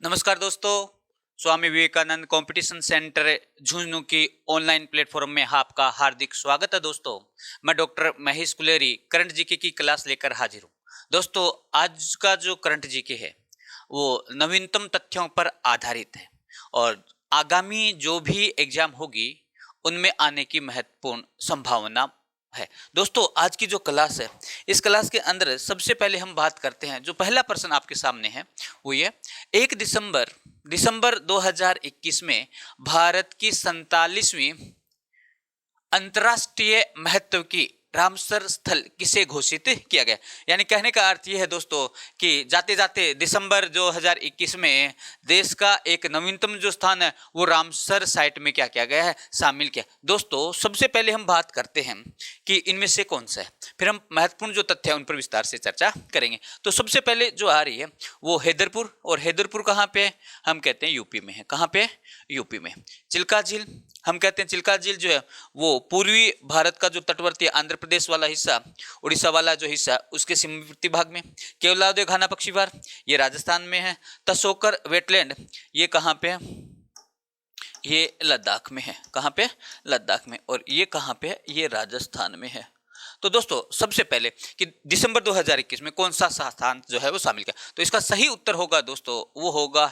नमस्कार दोस्तों, Swami Vivekananda competition centre Jhunjhunu की ऑनलाइन प्लेटफॉर्म में आपका हार्दिक स्वागत है। दोस्तों, मैं doctor Mahesh Kuleri current GK की क्लास लेकर हाजिर हूँ। दोस्तों, आज का जो करंट जीके है वो नवीनतम तथ्यों पर आधारित है और आगामी जो भी एग्जाम होगी उनमें आने की महत्वपूर्ण संभावना है। दोस्तों, आज की जो क्लास है, इस क्लास के अंदर सबसे पहले हम बात करते हैं, जो पहला प्रश्न आपके सामने है वो ये 1 दिसंबर 2021 में भारत की 47वीं अंतर्राष्ट्रीय महत्व की रामसर स्थल किसे घोषित किया गया। यानी कहने का अर्थ यह है दोस्तों कि जाते जाते दिसंबर 2021 में देश का एक नवीनतम जो स्थान है वो रामसर साइट में क्या किया गया है, शामिल किया। दोस्तों, सबसे पहले हम बात करते हैं कि इनमें से कौन सा है, फिर हम महत्वपूर्ण जो तथ्य है उन पर विस्तार से चर्चा करेंगे। तो सबसे पहले जो आ रही है वो हैदरपुर, और हैदरपुर कहाँ पे है? हम कहते हैं यूपी में है। कहाँ पे? यूपी में। चिल्का झील, हम कहते हैं चिल्का झील जो है वो पूर्वी भारत का जो तटवर्ती आंध्र प्रदेश वाला हिस्सा, उड़ीसा वाला जो हिस्सा, उसके सीमावर्ती भाग में। केवलादेव घाना पक्षी विहार ये राजस्थान में है। तसोकर वेटलैंड ये कहाँ पे है? ये लद्दाख में है। कहाँ पे? लद्दाख में। और ये कहाँ पे है? ये राजस्थान में है। तो दोस्तों, सबसे पहले कि दिसंबर 2021 में कौन सा स्थान जो है वो शामिल किया, तो इसका सही उत्तर होगा दोस्तों वो होगा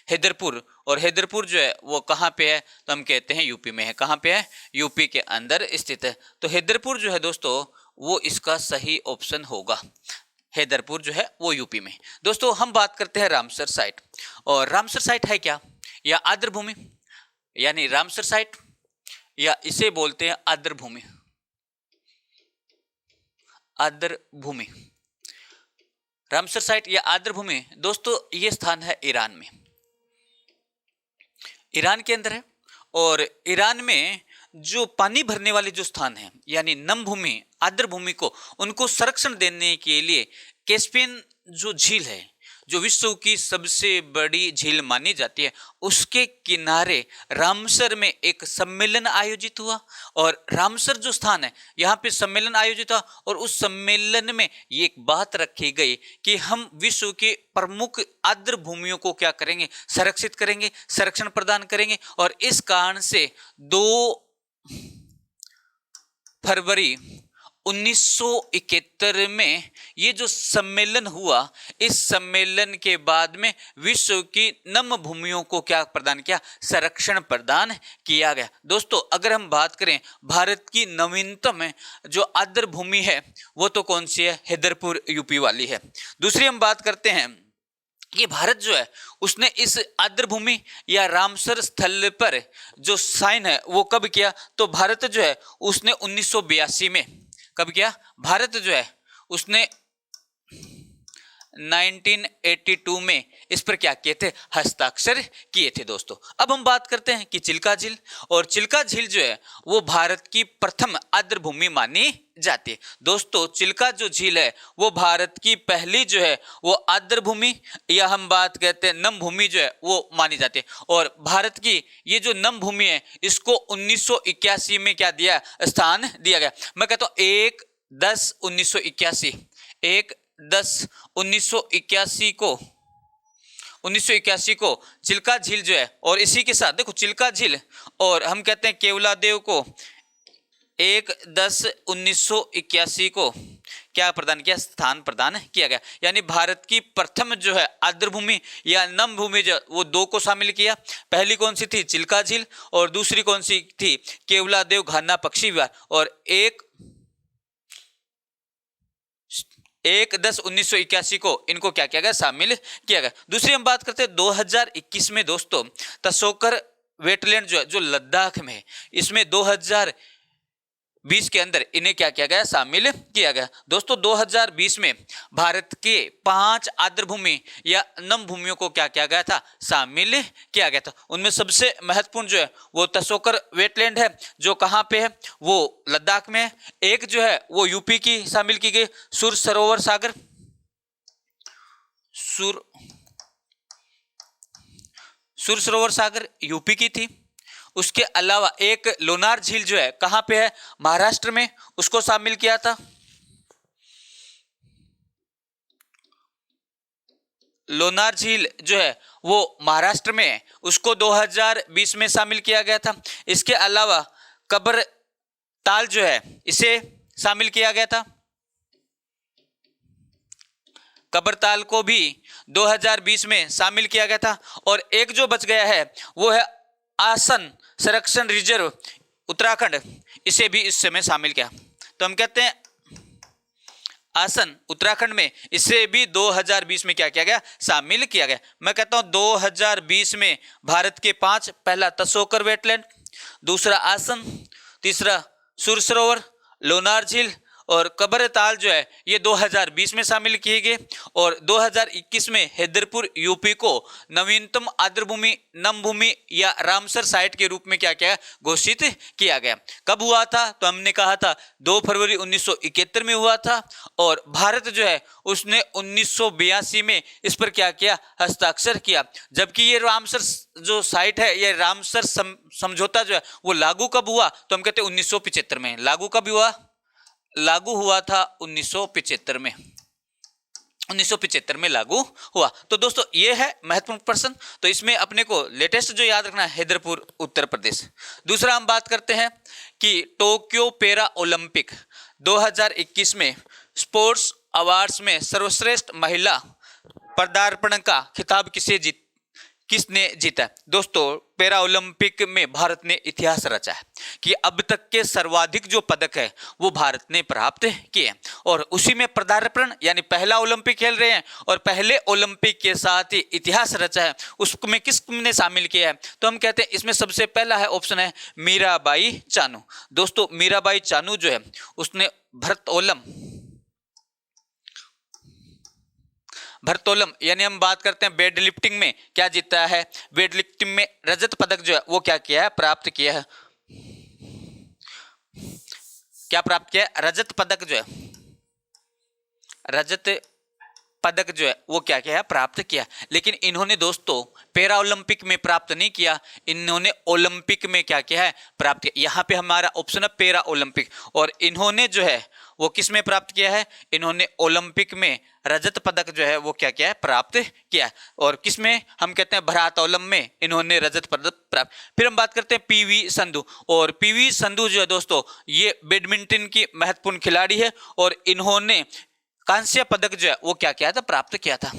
हैदरपुर। और हैदरपुर जो है वो कहाँ पे है? तो हम कहते हैं यूपी में है। कहाँ पे है? यूपी के अंदर स्थित है। तो हैदरपुर जो है दोस्तों वो इसका सही ऑप्शन होगा। हैदरपुर जो है वो यूपी में। दोस्तों, हम बात करते हैं रामसर साइट। और रामसर साइट है क्या? या आर्द्र भूमि, यानी रामसर साइट, या इसे बोलते हैं आर्द्र भूमि। आर्द्र भूमि, रामसर साइट या आर्द्र भूमि दोस्तों ये स्थान है ईरान में, ईरान के अंदर है। और ईरान में जो पानी भरने वाले जो स्थान है, यानी नम भूमि, आर्द्र भूमि को उनको संरक्षण देने के लिए कैस्पियन जो झील है, जो विश्व की सबसे बड़ी झील मानी जाती है, उसके किनारे रामसर में एक सम्मेलन आयोजित हुआ। और रामसर जो स्थान है यहाँ पे सम्मेलन आयोजित हुआ, और उस सम्मेलन में ये एक बात रखी गई कि हम विश्व के प्रमुख आर्द्र भूमियों को क्या करेंगे? संरक्षित करेंगे, संरक्षण प्रदान करेंगे। और इस कारण से 2 फरवरी 1971 में ये जो सम्मेलन हुआ, इस सम्मेलन के बाद में विश्व की नम भूमियों को क्या प्रदान किया? संरक्षण प्रदान किया गया। दोस्तों, अगर हम बात करें भारत की नवीनतम जो आर्द्र भूमि है वो तो कौन सी है? हैदरपुर यूपी वाली है। दूसरी हम बात करते हैं कि भारत जो है उसने इस आर्द्र भूमि या रामसर स्थल पर जो साइन है वो कब किया? तो भारत जो है उसने 1982 में, कब किया? भारत जो है उसने 1982 में इस पर क्या किए थे? हस्ताक्षर किए थे। दोस्तों, अब हम बात करते हैं कि चिल्का झील, और चिल्का झील जो है वो भारत की प्रथम आर्द्र भूमि मानी जाती है। दोस्तों, चिल्का जो झील है वो भारत की पहली जो है वो आर्द्र भूमि, या हम बात कहते हैं नम भूमि जो है वो मानी जाती है। और भारत की ये जो नम भूमि है इसको 1981 में क्या दिया? स्थान दिया गया। मैं कहता हूँ 1/10/1981, 1/10/1981 को चिल्का झील जो है, और इसी के साथ देखो चिल्का झील, और हम कहते हैं केवलादेव को 1/10/1981 को क्या प्रदान किया? स्थान प्रदान किया गया। यानी भारत की प्रथम जो है आर्द्र भूमि या नम भूमि जो वो 2 को शामिल किया। पहली कौन सी थी? चिल्का झील, और दूसरी कौन सी थी? केवलादेव घाना पक्षी विहार। और 1/10/1981 को इनको क्या किया गया? शामिल किया गया। दूसरी हम बात करते हैं 2021 में दोस्तों तसोकर वेटलैंड जो है जो लद्दाख में है, इसमें 2020 के अंदर इन्हें क्या किया गया? शामिल किया गया। दोस्तों, 2020 में भारत के 5 आर्द्र भूमि या नम भूमियों को क्या किया गया था? शामिल किया गया था। उनमें सबसे महत्वपूर्ण जो है वो तसोकर वेटलैंड है, जो कहाँ पे है? वो लद्दाख में है। एक जो है वो यूपी की शामिल की गई, सुर सरोवर सागर यूपी की थी। उसके अलावा एक लोनार झील जो है कहाँ पे है? महाराष्ट्र में, उसको शामिल किया था। लोनार झील जो है वो महाराष्ट्र में है, उसको 2020 में शामिल किया गया था। इसके अलावा कब्र ताल जो है इसे शामिल किया गया था, कब्रताल को भी 2020 में शामिल किया गया था। और एक जो बच गया है वो है आसन संरक्षण रिजर्व उत्तराखंड, इसे भी इस समय शामिल किया। तो हम कहते हैं आसन उत्तराखंड में इसे भी 2020 में क्या किया गया, शामिल किया गया। मैं कहता हूं 2020 में भारत के 5, पहला तसोकर वेटलैंड, दूसरा आसन, तीसरा सुर सरोवर, लोनार झील और कब्रताल जो है ये 2020 में शामिल किए गए। और 2021 में हैदरपुर यूपी को नवीनतम आर्द्रभूमि नमभूमि या रामसर साइट के रूप में क्या किया, घोषित किया गया। कब हुआ था, तो हमने कहा था 2 फरवरी 1971 में हुआ था। और भारत जो है उसने 1982 में इस पर क्या किया, हस्ताक्षर किया। जबकि ये रामसर जो साइट है, ये रामसर समझौता जो है वो लागू कब हुआ, तो हम कहते हैं 1975 में। लागू कब हुआ, लागू हुआ था 1975 में, 1975 में लागू हुआ। तो दोस्तों ये है महत्वपूर्ण प्रश्न। तो इसमें अपने को लेटेस्ट जो याद रखना है हैदरपुर उत्तर प्रदेश। दूसरा हम बात करते हैं कि टोक्यो पैरा ओलंपिक 2021 में स्पोर्ट्स अवार्ड्स में सर्वश्रेष्ठ महिला पदार्पण का खिताब किसने जीता? दोस्तों पैरा ओलंपिक में भारत ने इतिहास रचा है कि अब तक के सर्वाधिक जो पदक है वो भारत ने प्राप्त किए। और उसी में पदार्पण यानी पहला ओलंपिक खेल रहे हैं और पहले ओलंपिक के साथ ही इतिहास रचा है, उसमें किसने शामिल किया है? तो हम कहते हैं इसमें सबसे पहला है ऑप्शन है मीराबाई चानू। दोस्तों मीराबाई चानू जो है उसने भरतोलम यानी हम बात करते हैं वेट लिफ्टिंग में क्या जीता है, वेट लिफ्टिंग में रजत पदक जो है वो क्या किया है, प्राप्त किया है। क्या प्राप्त किया है? रजत पदक जो है, रजत पदक जो है वो क्या किया है, प्राप्त किया। लेकिन इन्होंने दोस्तों पैरा ओलंपिक में प्राप्त नहीं किया, इन्होंने ओलंपिक में क्या किया है, प्राप्त किया। यहाँ पे हमारा ऑप्शन है पैरा ओलंपिक। और इन्होंने जो है वो किस में प्राप्त किया है, इन्होंने ओलंपिक में रजत पदक जो है वो क्या किया है, प्राप्त किया। और किस में, हम कहते हैं भारोत्तोलन में इन्होंने रजत पदक प्राप्त। फिर हम बात करते हैं पीवी संधू। और पीवी संधू जो है दोस्तों ये बैडमिंटन की महत्वपूर्ण खिलाड़ी है और इन्होंने कांस्य पदक जो है वो क्या किया था, प्राप्त किया था।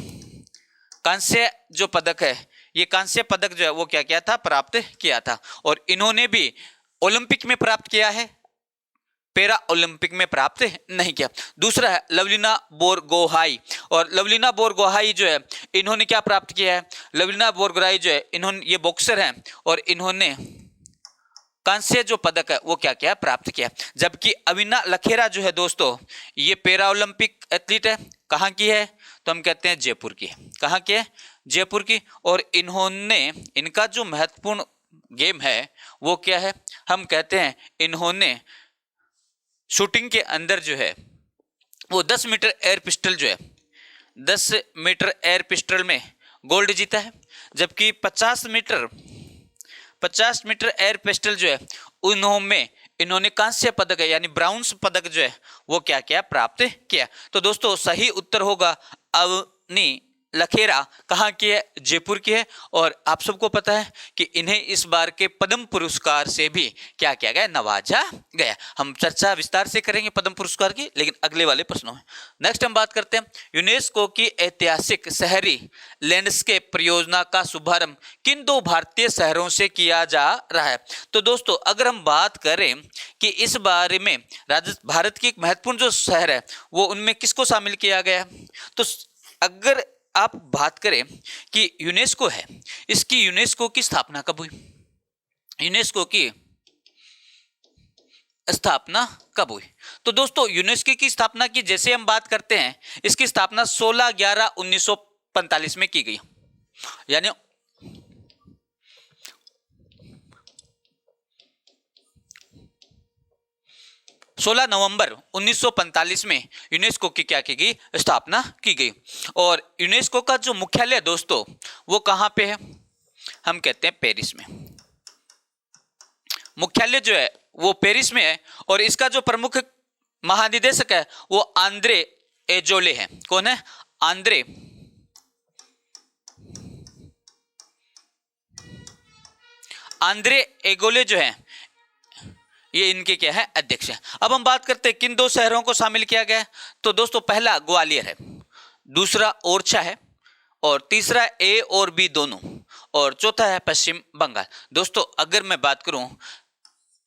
कांस्य जो पदक है, ये कांस्य पदक जो है वो क्या किया था, प्राप्त किया था। और इन्होंने भी ओलंपिक में प्राप्त किया है, पैरा ओलंपिक में प्राप्त नहीं किया। दूसरा है लवलीना बोरगोहाई। और लवलीना बोरगोहाई जो है इन्होंने क्या प्राप्त किया है, लवलीना बोरगोहाई जो है इन्होंने, ये बॉक्सर हैं और इन्होंने कांस्य जो पदक है वो क्या किया, प्राप्त किया। जबकि अविना लखेरा जो है दोस्तों ये पैरा ओलंपिक एथलीट है, कहाँ की है, तो हम कहते हैं जयपुर की है। कहाँ की है, जयपुर की। और इन्होंने, इनका जो महत्वपूर्ण गेम है वो क्या है, हम कहते हैं इन्होंने शूटिंग के अंदर जो है वो 10 मीटर एयर पिस्टल जो है, 10 मीटर एयर पिस्टल में गोल्ड जीता है। जबकि 50 मीटर एयर पिस्टल जो है इन्होंने कांस्य पदक है यानी ब्राउन्स पदक जो है वो क्या किया, प्राप्त किया। तो दोस्तों सही उत्तर होगा अवनी लखेरा। कहाँ की है, जयपुर की है। और आप सबको पता है कि इन्हें इस बार के पद्म पुरस्कार से भी क्या किया गया, नवाजा गया। हम चर्चा विस्तार से करेंगे पद्म पुरस्कार की, लेकिन अगले वाले प्रश्नों में। नेक्स्ट हम बात करते हैं यूनेस्को की ऐतिहासिक शहरी लैंडस्केप परियोजना का शुभारंभ किन 2 भारतीय शहरों से किया जा रहा है? तो दोस्तों अगर हम बात करें कि इस बारे में भारत की एक महत्वपूर्ण जो शहर है वो उनमें किसको शामिल किया गया, तो अगर आप बात करें कि यूनेस्को है, इसकी यूनेस्को की स्थापना कब हुई, यूनेस्को की स्थापना कब हुई? तो दोस्तों यूनेस्को की स्थापना की जैसे हम बात करते हैं, इसकी स्थापना 16/11/1945 में की गई। यानी 16 नवंबर 1945 में यूनेस्को की क्या की गई, स्थापना की गई। और यूनेस्को का जो मुख्यालय दोस्तों वो कहां पे है, हम कहते हैं पेरिस में। मुख्यालय जो है वो पेरिस में है। और इसका जो प्रमुख महानिदेशक है वो आंद्रे एजोले है। कौन है, आंद्रे आंद्रे एगोले जो है ये इनके क्या है, अध्यक्ष है। अब हम बात करते हैं किन दो शहरों को शामिल किया गया है। तो दोस्तों पहला ग्वालियर है, दूसरा ओरछा है, और तीसरा ए और बी दोनों, और चौथा है पश्चिम बंगाल। दोस्तों अगर मैं बात करूं,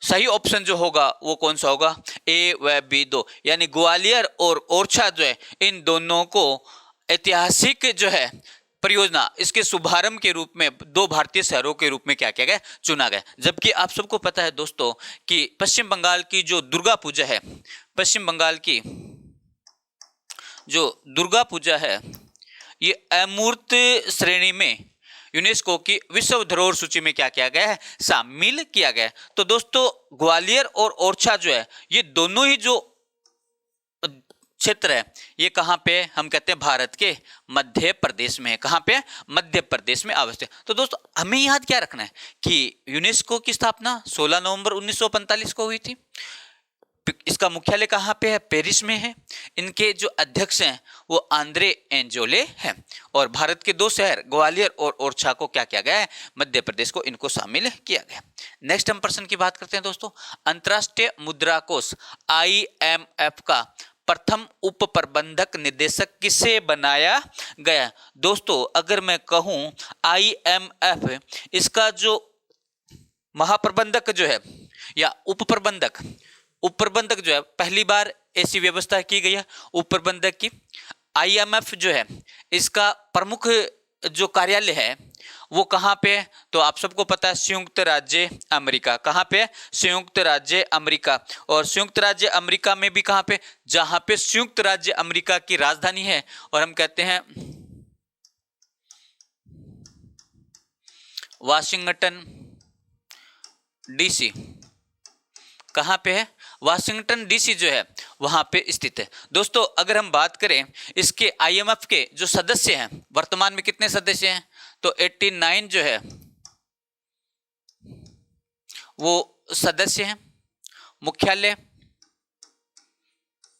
सही ऑप्शन जो होगा वो कौन सा होगा, ए व बी दो, यानी ग्वालियर और ओरछा जो है इन दोनों को ऐतिहासिक जो है परियोजना, इसके शुभारंभ के रूप में दो भारतीय शहरों के रूप में क्या किया गया, चुना गया। जबकि आप सबको पता है दोस्तों कि पश्चिम बंगाल की जो दुर्गा पूजा है, पश्चिम बंगाल की जो दुर्गा पूजा है ये अमूर्त श्रेणी में यूनेस्को की विश्व धरोहर सूची में क्या किया गया है, शामिल किया गया है। तो दोस्तों ग्वालियर और ओरछा जो है ये दोनों ही जो क्षेत्र है ये कहाँ पे, हम कहते हैं भारत के मध्य प्रदेश में है। कहाँ पे, मध्य प्रदेश में अवस्थित। तो दोस्तों हमें याद क्या रखना है कि यूनेस्को की स्थापना 16 नवंबर 1945 को हुई थी। इसका मुख्यालय कहाँ पे है, पेरिस में है। इनके जो अध्यक्ष हैं वो आंद्रे एंजोले हैं, और भारत के दो शहर ग्वालियर और ओरछा को क्या किया गया है, मध्य प्रदेश को इनको शामिल किया गया। नेक्स्ट हम प्रश्न की बात करते हैं दोस्तों। अंतर्राष्ट्रीय मुद्रा कोष IMF का प्रथम उप प्रबंधक निदेशक किसे बनाया गया। दोस्तों अगर मैं कहूं IMF, इसका जो महाप्रबंधक जो है या उप प्रबंधक जो है, पहली बार ऐसी व्यवस्था की गई है उप प्रबंधक की। IMF जो है इसका प्रमुख जो कार्यालय है वो कहाँ पे है, तो आप सबको पता है संयुक्त राज्य अमेरिका। कहाँ पे, संयुक्त राज्य अमेरिका। और संयुक्त राज्य अमेरिका में भी कहाँ पे, जहाँ पे संयुक्त राज्य अमेरिका की राजधानी है, और हम कहते हैं वाशिंगटन DC। कहाँ पे है, वाशिंगटन DC जो है वहां पे स्थित है। दोस्तों अगर हम बात करें इसके IMF के जो सदस्य हैं, वर्तमान में कितने सदस्य हैं, तो 89 जो है वो सदस्य हैं।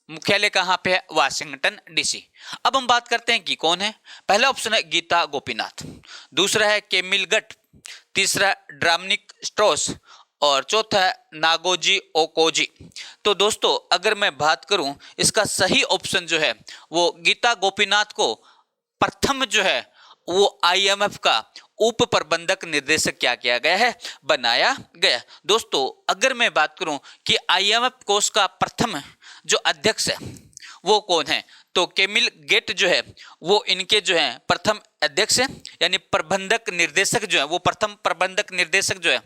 मुख्यालय कहाँ पे है, वाशिंगटन DC। अब हम बात करते हैं कि कौन है। पहला ऑप्शन है गीता गोपीनाथ, दूसरा है केमिल गट, तीसरा ड्रामनिक स्ट्रॉस, और चौथा है नागोजी ओकोजी। तो दोस्तों अगर मैं बात करूं इसका सही ऑप्शन जो है वो गीता गोपीनाथ को प्रथम जो है वो IMF का उप प्रबंधक निर्देशक क्या किया गया है, बनाया गया। दोस्तों अगर मैं बात करूं कि IMF कोष का प्रथम जो अध्यक्ष है वो कौन है, तो केमिल गेट जो है वो इनके जो है प्रथम अध्यक्ष है, यानी प्रबंधक निर्देशक जो है वो प्रथम प्रबंधक निर्देशक जो है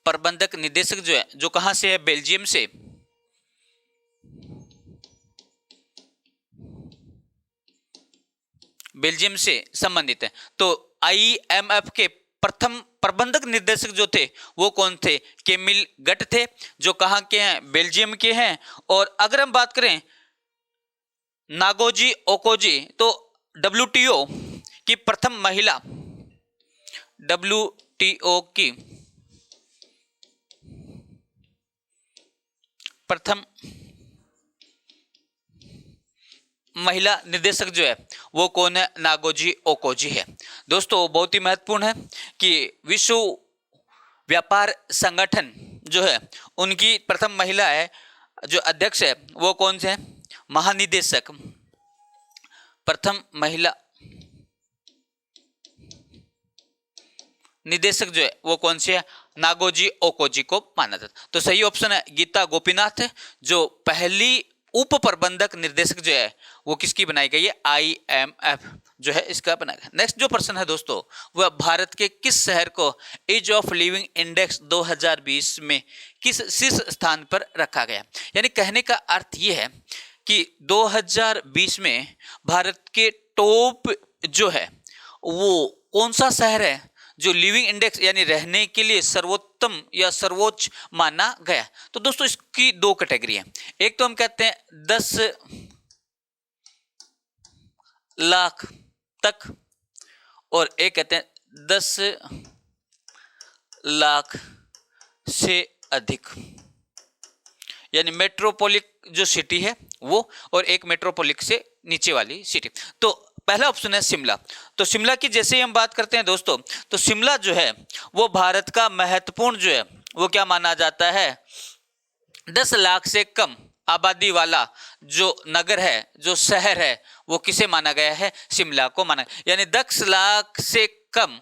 प्रबंधक निदेशक जो है, जो कहां से है, बेल्जियम से। बेल्जियम से संबंधित है। तो IMF के प्रथम प्रबंधक निर्देशक जो थे वो कौन थे, केमिल गट थे, जो कहां के हैं, बेल्जियम के हैं। और अगर हम बात करें नागोजी ओकोजी, तो WTO की प्रथम महिला, WTO की प्रथम महिला निदेशक जो है वो कौन है, नागोजी ओकोजी है। दोस्तों बहुत ही महत्वपूर्ण है कि विश्व व्यापार संगठन जो है उनकी प्रथम महिला है जो अध्यक्ष है वो कौन से है, महानिदेशक, प्रथम महिला निदेशक जो है वो कौन सी है, नागोजी ओकोजी को माना जाता। तो सही ऑप्शन है गीता गोपीनाथ है, जो पहली उप प्रबंधक निर्देशक जो है वो किसकी बनाई गई है, IMF जो है इसका बनाया गया। नेक्स्ट जो प्रश्न है दोस्तों वह भारत के किस शहर को ईज ऑफ लिविंग इंडेक्स 2020 में किस शीर्ष स्थान पर रखा गया। यानी कहने का अर्थ ये है कि 2020 में भारत के टॉप जो है वो कौन सा शहर है जो लिविंग इंडेक्स यानी रहने के लिए सर्वोत्तम या सर्वोच्च माना गया। तो दोस्तों इसकी दो कैटेगरी है, एक तो हम कहते हैं 10 लाख तक, और एक कहते हैं 10 लाख से अधिक, यानी मेट्रोपोलिक जो सिटी है वो, और एक मेट्रोपोलिस से नीचे वाली सिटी। तो पहला ऑप्शन है शिमला। तो शिमला की जैसे ही हम बात करते हैं दोस्तों, तो शिमला जो है वो भारत का महत्वपूर्ण जो है वो क्या माना जाता है, 10 लाख से कम आबादी वाला जो नगर है, जो शहर है, वो किसे माना गया है, शिमला को माना। यानी 10 लाख से कम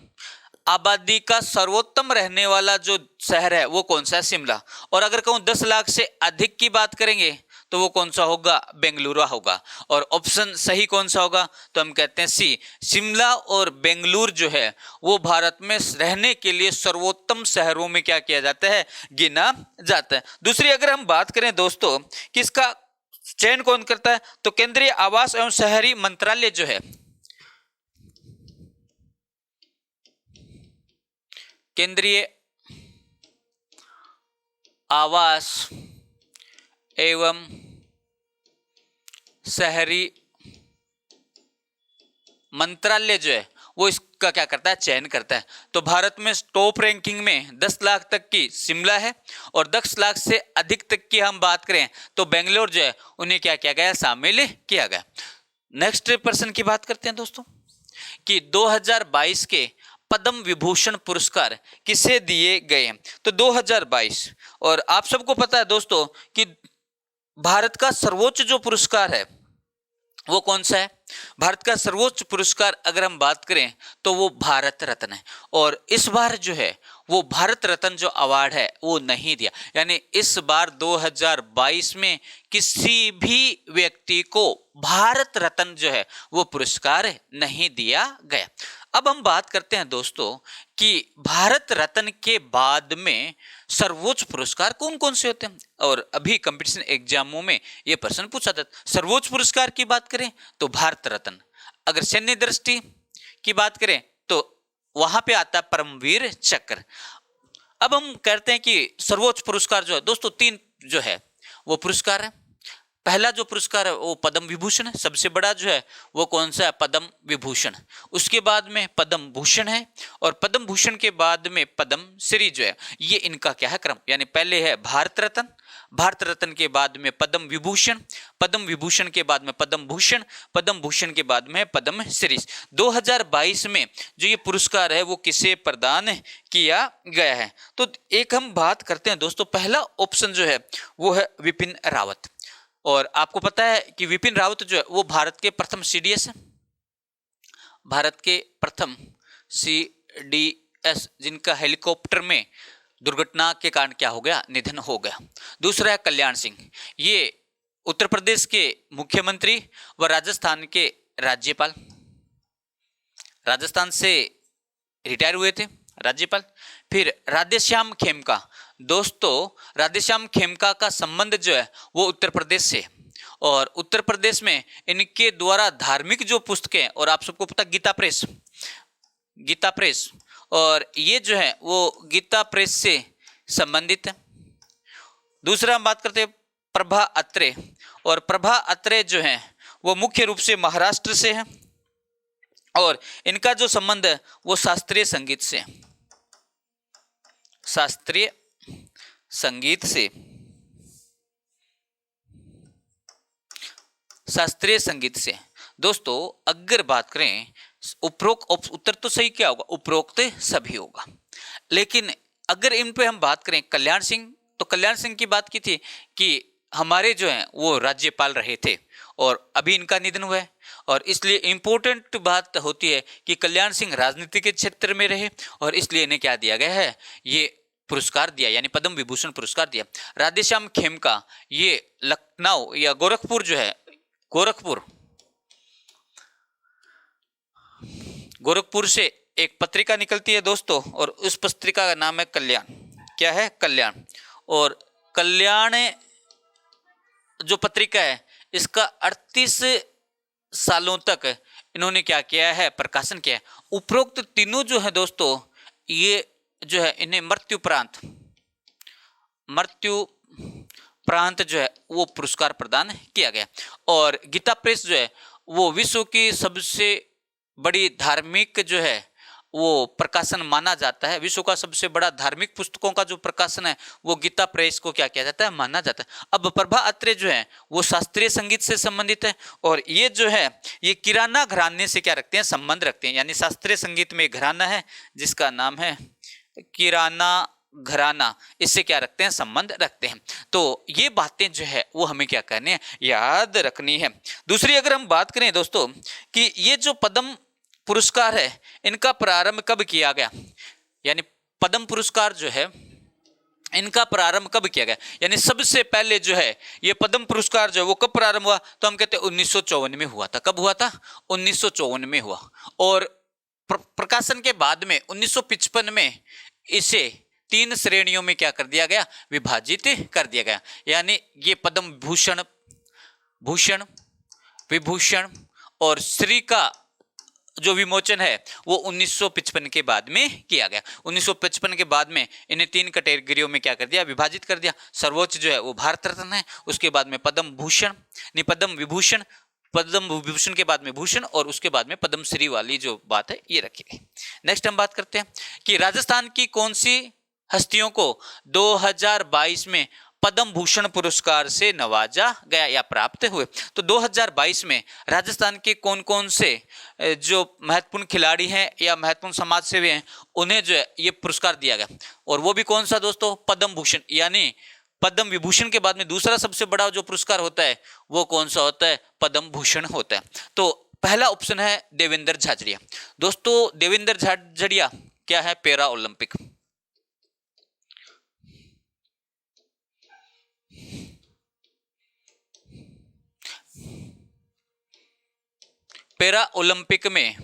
आबादी का सर्वोत्तम रहने वाला जो शहर है वो कौन सा है, शिमला। और अगर कहूं 10 लाख से अधिक की बात करेंगे तो वो कौन सा होगा, बेंगलुरु होगा। और ऑप्शन सही कौन सा होगा, तो हम कहते हैं सी, शिमला और बेंगलुरु जो है वो भारत में रहने के लिए सर्वोत्तम शहरों में क्या किया जाता है, गिना जाता है। दूसरी अगर हम बात करें दोस्तों कि इसका चयन कौन करता है, तो केंद्रीय आवास एवं शहरी मंत्रालय जो है, केंद्रीय आवास एवं शहरी मंत्रालय जो है वो इसका क्या करता है, चयन करता है। तो भारत में टॉप रैंकिंग में 10 लाख तक की शिमला है, और 10 लाख से अधिक तक की हम बात करें तो बेंगलोर जो है उन्हें क्या किया गया, शामिल किया गया। नेक्स्ट पर्सन की बात करते हैं दोस्तों कि 2022 के पद्म विभूषण पुरस्कार किसे दिए गए। तो 2022, और आप सबको पता है दोस्तों कि भारत का सर्वोच्च जो पुरस्कार है वो कौन सा है, भारत का सर्वोच्च पुरस्कार अगर हम बात करें तो वो भारत रत्न है। और इस बार जो है वो भारत रत्न जो अवार्ड है वो नहीं दिया, यानी इस बार 2022 में किसी भी व्यक्ति को भारत रत्न जो है वो पुरस्कार नहीं दिया गया। अब हम बात करते हैं दोस्तों कि भारत रत्न के बाद में सर्वोच्च पुरस्कार कौन कौन से होते हैं, और अभी कंपटीशन एग्जामों में ये प्रश्न पूछा था। सर्वोच्च पुरस्कार की बात करें तो भारत रत्न, अगर सैन्य दृष्टि की बात करें तो वहां पे आता है परमवीर चक्र। अब हम कहते हैं कि सर्वोच्च पुरस्कार जो है दोस्तों 3 जो है वो पुरस्कार है। पहला जो पुरस्कार है वो पद्म विभूषण है, सबसे बड़ा जो है वो कौन सा है, पद्म विभूषण। उसके बाद में पद्म भूषण है, और पद्म भूषण के बाद में पद्म श्री जो है, ये इनका क्या है क्रम, यानी पहले है भारत रत्न, भारत रत्न के बाद में पद्म विभूषण, पद्म विभूषण के बाद में पद्म भूषण, पद्म भूषण के बाद में पद्म श्री। 2022 में जो ये पुरस्कार है वो किसे प्रदान किया गया है, तो एक हम बात करते हैं दोस्तों, पहला ऑप्शन जो है वो है विपिन रावत। और आपको पता है कि विपिन रावत जो है वो भारत के प्रथम सीडीएस है, भारत के प्रथम सीडीएस जिनका हेलीकॉप्टर में दुर्घटना के कारण क्या हो गया, निधन हो गया। दूसरा है कल्याण सिंह, ये उत्तर प्रदेश के मुख्यमंत्री व राजस्थान के राज्यपाल, राजस्थान से रिटायर हुए थे राज्यपाल। फिर राधेश्याम खेमका, दोस्तों राधेश्याम खेमका का संबंध जो है वो उत्तर प्रदेश से, और उत्तर प्रदेश में इनके द्वारा धार्मिक जो पुस्तकें, और आप सबको पता गीता प्रेस, गीता प्रेस, और ये जो है वो गीता प्रेस से संबंधित है। दूसरा हम बात करते हैं प्रभा अत्रे, और प्रभा अत्रे जो है वो मुख्य रूप से महाराष्ट्र से है, और इनका जो संबंध है वो शास्त्रीय संगीत से, शास्त्रीय संगीत से, शास्त्रीय संगीत से। दोस्तों अगर बात करें उपरोक्त, उत्तर तो सही क्या होगा, उपरोक्त सभी होगा। लेकिन अगर इन पे हम बात करें कल्याण सिंह, तो कल्याण सिंह की बात की थी कि हमारे जो हैं वो राज्यपाल रहे थे और अभी इनका निधन हुआ है, और इसलिए इंपॉर्टेंट बात होती है कि कल्याण सिंह राजनीति के क्षेत्र में रहे और इसलिए इन्हें क्या दिया गया है, ये पुरस्कार दिया, यानी पद्म विभूषण पुरस्कार दिया। राधेश्याम खेमका ये लखनऊ या गोरखपुर जो है, गोरखपुर से एक पत्रिका निकलती है दोस्तों, और उस पत्रिका का नाम है कल्याण। क्या है, कल्याण। और कल्याण जो पत्रिका है इसका 38 सालों तक इन्होंने क्या किया है, प्रकाशन किया है। उपरोक्त तीनों जो है दोस्तों ये जो है इन्हें मृत्यु प्रांत जो है वो पुरस्कार प्रदान किया गया। और गीता प्रेस जो है वो विश्व की सबसे बड़ी धार्मिक जो है वो प्रकाशन माना जाता है। विश्व का सबसे बड़ा धार्मिक पुस्तकों का जो प्रकाशन है वो गीता प्रेस को क्या किया जाता है, माना जाता है। अब प्रभा अत्रे जो है वो शास्त्रीय संगीत से संबंधित है, और ये जो है ये किराना घराने से क्या रखते हैं, संबंध रखते हैं। यानी शास्त्रीय संगीत में एक घराना है जिसका नाम है किराना घराना, इससे क्या रखते हैं, संबंध रखते हैं। तो ये बातें जो है वो हमें क्या करनी है, याद रखनी है। दूसरी अगर हम बात करें दोस्तों कि ये जो पद्म पुरस्कार है इनका प्रारंभ कब किया गया, यानी पद्म पुरस्कार जो है इनका प्रारंभ कब किया गया, यानी सबसे पहले जो है ये पद्म पुरस्कार जो है वो कब प्रारंभ हुआ, तो हम कहते हैं 1954 में हुआ था। कब हुआ था, 1954 में हुआ। और प्रकाशन के बाद में 1955 में इसे 3 श्रेणियों में क्या कर दिया गया, विभाजित कर दिया गया। यानी ये पद्म भूषण, भूषण, विभूषण और श्री का जो विमोचन है वो 1955 के बाद में किया गया। 1955 के बाद में इन्हें 3 कैटेगरियों में क्या कर दिया, विभाजित कर दिया। सर्वोच्च जो है वो भारत रत्न है, उसके बाद में पद्म भूषण, नहीं पद्म विभूषण, पद्म विभूषण के बाद में भूषण, और उसके बाद में पद्म श्री वाली जो बात है ये रखी गई। नेक्स्ट हम बात करते हैं कि राजस्थान की कौन सी हस्तियों को 2022 में पद्म भूषण पुरस्कार से नवाजा गया या प्राप्त हुए। तो 2022 में राजस्थान के कौन कौन से जो महत्वपूर्ण खिलाड़ी हैं या महत्वपूर्ण समाज सेवी हैं उन्हें जो है ये पुरस्कार दिया गया, और वो भी कौन सा दोस्तों, पद्म भूषण। यानी पद्म विभूषण के बाद में दूसरा सबसे बड़ा जो पुरस्कार होता है वो कौन सा होता है, पद्म भूषण होता है। तो पहला ऑप्शन है देवेंद्र झाझड़िया। दोस्तों देवेंद्र झाझड़िया क्या है, पैरा ओलंपिक। पैरा ओलंपिक में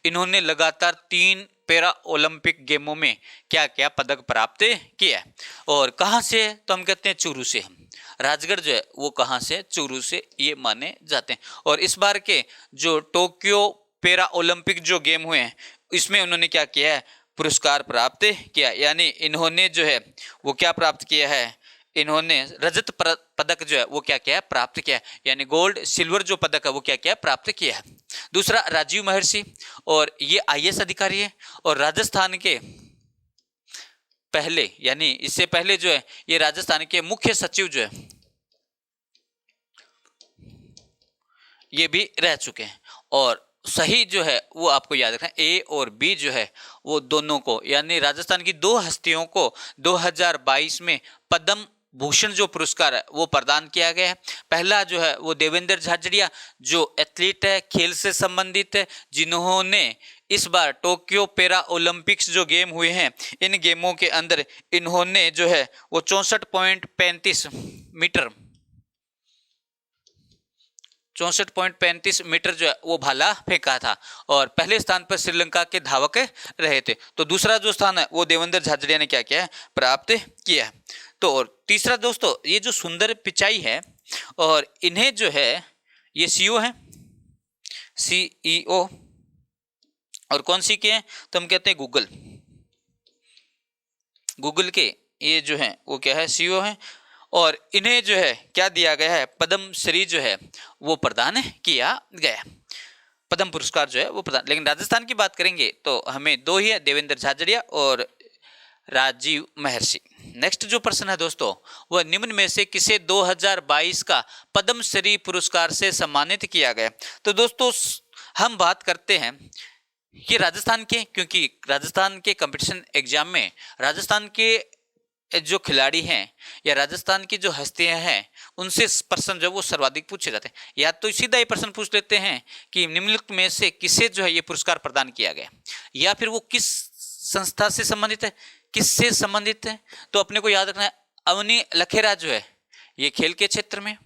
इन्होंने लगातार 3 पैरा ओलंपिक गेमों में क्या क्या पदक प्राप्त किया है। और कहाँ से, तो हम कहते हैं चूरू से। हम राजगढ़ जो है वो कहाँ से, चूरू से ये माने जाते हैं। और इस बार के जो टोक्यो पैरा ओलंपिक जो गेम हुए हैं इसमें उन्होंने क्या किया है, पुरस्कार प्राप्त किया। यानी इन्होंने जो है वो क्या प्राप्त किया है, इन्होंने रजत पदक जो है वो क्या किया है, प्राप्त किया है। यानी गोल्ड सिल्वर जो पदक है वो क्या किया है, प्राप्त किया है। दूसरा राजीव महर्षि, और ये आईएएस अधिकारी है, और राजस्थान के पहले, यानी इससे पहले जो है ये राजस्थान के मुख्य सचिव जो है ये भी रह चुके हैं। और सही जो है वो आपको याद रखना, ए और बी जो है वो दोनों को, यानी राजस्थान की 2 हस्तियों को 2022 में पद्म भूषण जो पुरस्कार है वो प्रदान किया गया है। पहला जो है वो देवेंद्र झाझड़िया जो एथलीट है, खेल से संबंधित है, जिन्होंने इस बार टोक्यो पैरा ओलंपिक्स जो गेम हुए हैं इन गेमों के अंदर इन्होंने जो है वो 64.35 मीटर 64.35 मीटर जो है वो भाला फेंका था, और पहले स्थान पर श्रीलंका के धावक रहे थे। तो दूसरा जो स्थान है वो देवेंद्र झाझड़िया ने क्या किया है, प्राप्त किया है। तो और तीसरा दोस्तों ये जो सुंदर पिचाई है, और इन्हें जो है ये सीईओ है, सीईओ, और कौन सी के हैं, तो हम कहते हैं गूगल के ये जो है वो क्या है, सीईओ है। और इन्हें जो है क्या दिया गया है, पद्म श्री जो है वो प्रदान किया गया, पद्म पुरस्कार जो है वो प्रदान। लेकिन राजस्थान की बात करेंगे तो हमें 2 ही है, देवेंद्र झाझड़िया और राजीव महर्षि। नेक्स्ट जो प्रश्न है दोस्तों वह निम्न में से किसे 2022 का पद्म श्री पुरस्कार से सम्मानित किया गया। तो दोस्तों हम बात करते हैं कि राजस्थान के, क्योंकि राजस्थान के कंपटीशन एग्जाम में राजस्थान के जो खिलाड़ी हैं या राजस्थान की जो हस्तियां हैं उनसे प्रश्न जो वो सर्वाधिक पूछे जाते हैं। या तो सीधा ही प्रश्न पूछ लेते हैं कि निम्नलिखित में से किसे जो है ये पुरस्कार प्रदान किया गया, या फिर वो किस संस्था से संबंधित है, किससे संबंधित है। तो अपने को याद रखना है अवनी लखेरा जो है ये खेल के क्षेत्र में,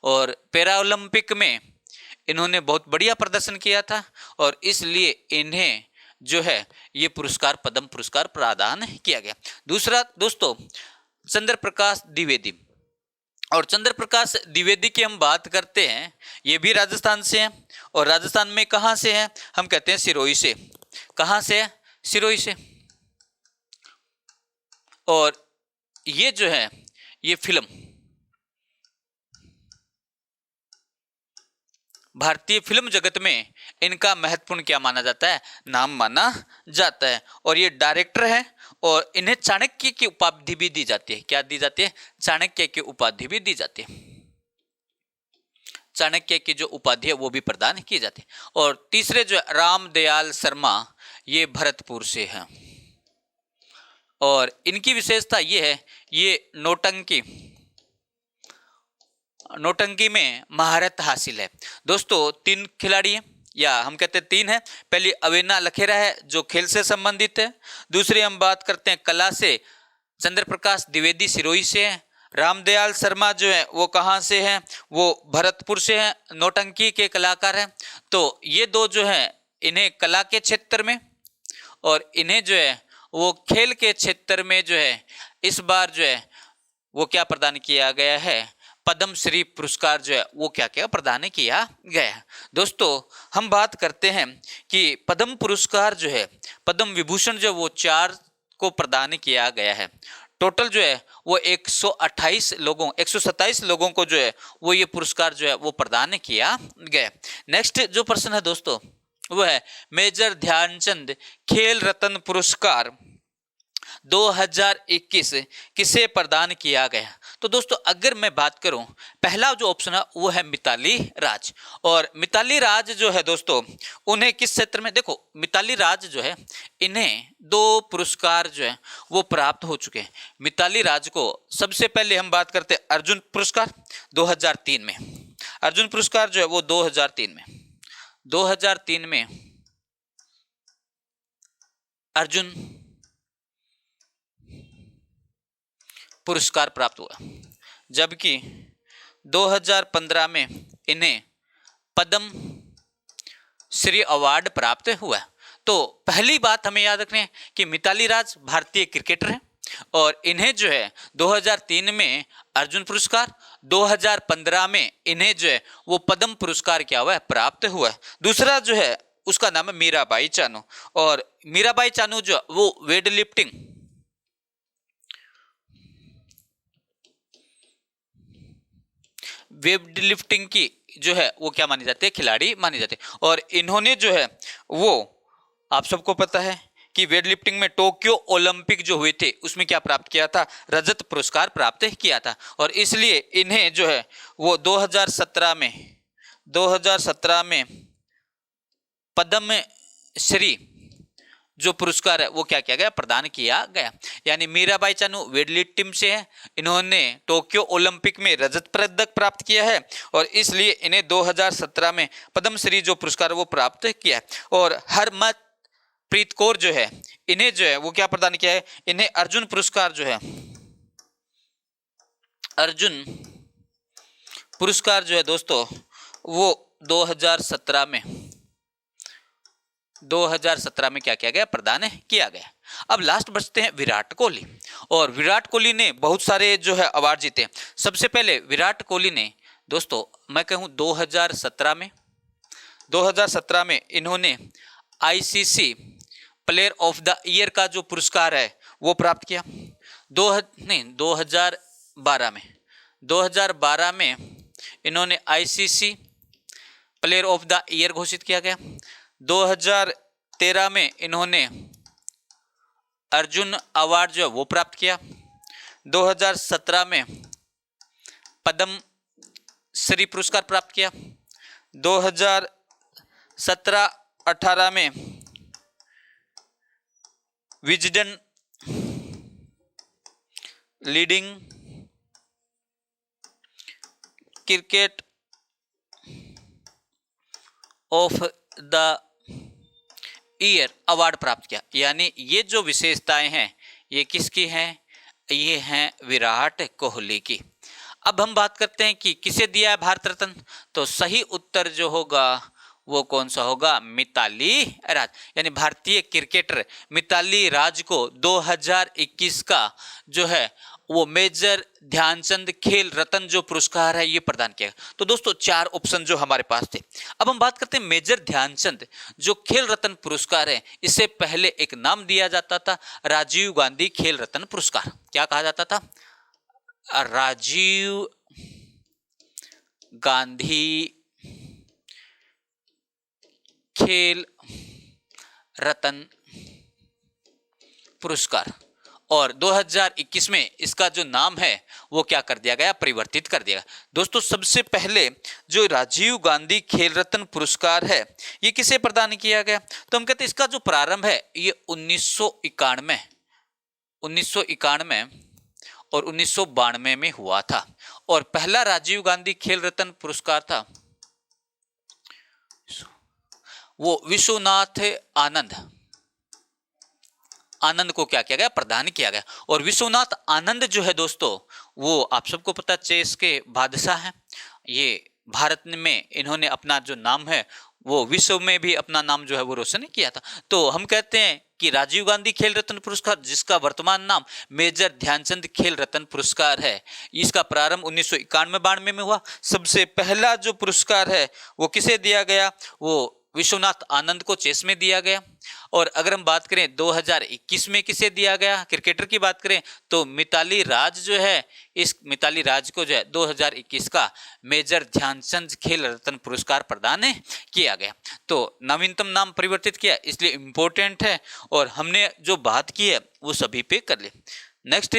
और पैरा ओलंपिक में इन्होंने बहुत बढ़िया प्रदर्शन किया था, और इसलिए इन्हें जो है ये पुरस्कार पद्म पुरस्कार प्रदान किया गया। दूसरा दोस्तों चंद्र प्रकाश द्विवेदी, और चंद्र प्रकाश द्विवेदी की हम बात करते हैं, ये भी राजस्थान से हैं, और राजस्थान में कहाँ से हैं, हम कहते हैं सिरोही से। कहाँ से है, सिरोही से। और ये जो है ये फिल्म भारतीय फिल्म जगत में इनका महत्वपूर्ण क्या माना जाता है, नाम माना जाता है। और ये डायरेक्टर है और इन्हें चाणक्य की उपाधि भी दी जाती है। क्या दी जाती है, चाणक्य की उपाधि भी दी जाती है। चाणक्य की जो उपाधि है वो भी प्रदान की जाती है। और तीसरे जो रामदयाल शर्मा, ये भरतपुर से हैं और इनकी विशेषता ये है, ये नौटंकी में महारत हासिल है। दोस्तों 3 खिलाड़ी हैं, या हम कहते हैं 3 है। पहली अवेना लखेरा है जो खेल से संबंधित है। दूसरी हम बात करते हैं कला से, चंद्र प्रकाश द्विवेदी सिरोही से है। रामदयाल शर्मा जो है वो कहाँ से हैं, वो भरतपुर से हैं, नौटंकी के कलाकार हैं। तो ये 2 जो है इन्हें कला के क्षेत्र में और इन्हें जो है वो खेल के क्षेत्र में जो है इस बार जो है वो क्या प्रदान किया गया है, पद्म श्री पुरस्कार जो है वो क्या प्रदान किया गया है। दोस्तों हम बात करते हैं कि पद्म पुरस्कार जो है, पद्म विभूषण जो वो 4 को प्रदान किया गया है। टोटल जो है वो 127 लोगों को जो है वो ये पुरस्कार जो है वो प्रदान किया गया। नेक्स्ट जो प्रश्न है दोस्तों वो है मेजर ध्यानचंद खेल रत्न पुरस्कार 2021 किसे प्रदान किया गया। तो दोस्तों अगर मैं बात करूं, पहला जो ऑप्शन है वो है मिताली राज। और मिताली राज जो है दोस्तों उन्हें किस क्षेत्र में, देखो मिताली राज जो है इन्हें 2 पुरस्कार जो है वो प्राप्त हो चुके हैं। मिताली राज को सबसे पहले हम बात करते हैं अर्जुन पुरस्कार 2003 में। अर्जुन पुरस्कार जो है वो 2003 में अर्जुन पुरस्कार प्राप्त हुआ, जबकि 2015 में इन्हें पद्म श्री अवार्ड प्राप्त हुआ। तो पहली बात हमें याद रखनी है कि मिताली राज भारतीय क्रिकेटर हैं और इन्हें जो है 2003 में अर्जुन पुरस्कार, 2015 में इन्हें जो है वो पद्म पुरस्कार क्या हुआ है, प्राप्त हुआ है। दूसरा जो है उसका नाम है मीराबाई चानू। और मीराबाई चानू जो वो वेट लिफ्टिंग की जो है वो क्या मानी जाती है, खिलाड़ी मानी जाती है। और इन्होंने जो है वो आप सबको पता है कि वेट लिफ्टिंग में टोक्यो ओलंपिक जो हुए थे उसमें क्या प्राप्त किया था, रजत पुरस्कार प्राप्त किया था। और इसलिए इन्हें जो है वो 2017 में पद्म श्री जो पुरस्कार है वो क्या किया गया, प्रदान किया गया। यानी मीराबाई चानू वेटलिफ्टिंग टीम से है, इन्होंने टोक्यो ओलंपिक में रजत पदक प्राप्त किया है और इसलिए इन्हें 2017 में पद्मश्री जो पुरस्कार वो प्राप्त किया है। और हरमनप्रीत कौर जो है इन्हें जो है वो क्या प्रदान किया है, इन्हें अर्जुन पुरस्कार जो है, अर्जुन पुरस्कार जो है दोस्तों वो 2017 में क्या किया गया, प्रदान किया गया। अब लास्ट बचते हैं विराट कोहली। और विराट कोहली ने बहुत सारे जो है अवार्ड जीते। सबसे पहले विराट कोहली ने दोस्तों मैं कहूँ 2017 में इन्होंने ICC player of the year का जो पुरस्कार है वो प्राप्त किया। 2012 में इन्होंने ICC player of the year घोषित किया गया। 2013 में इन्होंने अर्जुन अवार्ड जो है वो प्राप्त किया। 2017 में पद्म श्री पुरस्कार प्राप्त किया। 2017-18 में Wisden leading cricket of the year award प्राप्त किया। यानी ये जो विशेषताएं हैं ये किसकी हैं, ये हैं विराट कोहली की। अब हम बात करते हैं कि किसे दिया है भारत रत्न, तो सही उत्तर जो होगा वो कौन सा होगा, मिताली राज। यानी भारतीय क्रिकेटर मिताली राज को 2021 का जो है वो मेजर ध्यानचंद खेल रत्न जो पुरस्कार है ये प्रदान किया। तो दोस्तों 4 ऑप्शन जो हमारे पास थे। अब हम बात करते हैं मेजर ध्यानचंद जो खेल रत्न पुरस्कार है, इससे पहले एक नाम दिया जाता था राजीव गांधी खेल रत्न पुरस्कार। क्या कहा जाता था, राजीव गांधी खेल रत्न पुरस्कार, और 2021 में इसका जो नाम है वो क्या कर दिया गया, परिवर्तित कर दिया गया। दोस्तों सबसे पहले जो राजीव गांधी खेल रत्न पुरस्कार है ये किसे प्रदान किया गया, तो हम कहते हैं इसका जो प्रारंभ है ये 1991 और 1992 में हुआ था, और पहला राजीव गांधी खेल रत्न पुरस्कार था वो विश्वनाथ आनंद को क्या किया गया, प्रदान किया गया। और विश्वनाथ आनंद जो है दोस्तों वो आप सबको पता चेस के बादशाह हैं। ये भारत में इन्होंने अपना जो नाम है वो विश्व में भी अपना नाम जो है वो रोशन किया था। तो हम कहते हैं कि राजीव गांधी खेल रत्न पुरस्कार, जिसका वर्तमान नाम मेजर ध्यानचंद खेल रत्न पुरस्कार है, इसका प्रारंभ 1991-92 में हुआ। सबसे पहला जो पुरस्कार है वो किसे दिया गया, वो विश्वनाथ आनंद को चेस में दिया गया। और अगर हम बात करें 2021 में किसे दिया गया, क्रिकेटर की बात करें तो मिताली राज जो है, इस मिताली राज को जो है 2021 का मेजर ध्यानचंद खेल रत्न पुरस्कार प्रदान किया गया। तो नवीनतम नाम परिवर्तित किया इसलिए इम्पोर्टेंट है, और हमने जो बात की है वो सभी पे कर ले। नेक्स्ट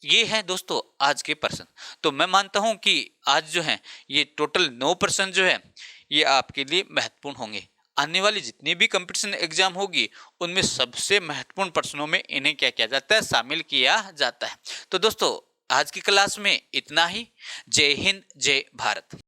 ये है दोस्तों आज के प्रश्न। तो मैं मानता हूं कि आज जो है ये टोटल 9 प्रश्न जो है ये आपके लिए महत्वपूर्ण होंगे। आने वाली जितनी भी कंपटीशन एग्जाम होगी उनमें सबसे महत्वपूर्ण प्रश्नों में इन्हें क्या किया जाता है, शामिल किया जाता है। तो दोस्तों आज की क्लास में इतना ही। जय हिंद, जय भारत।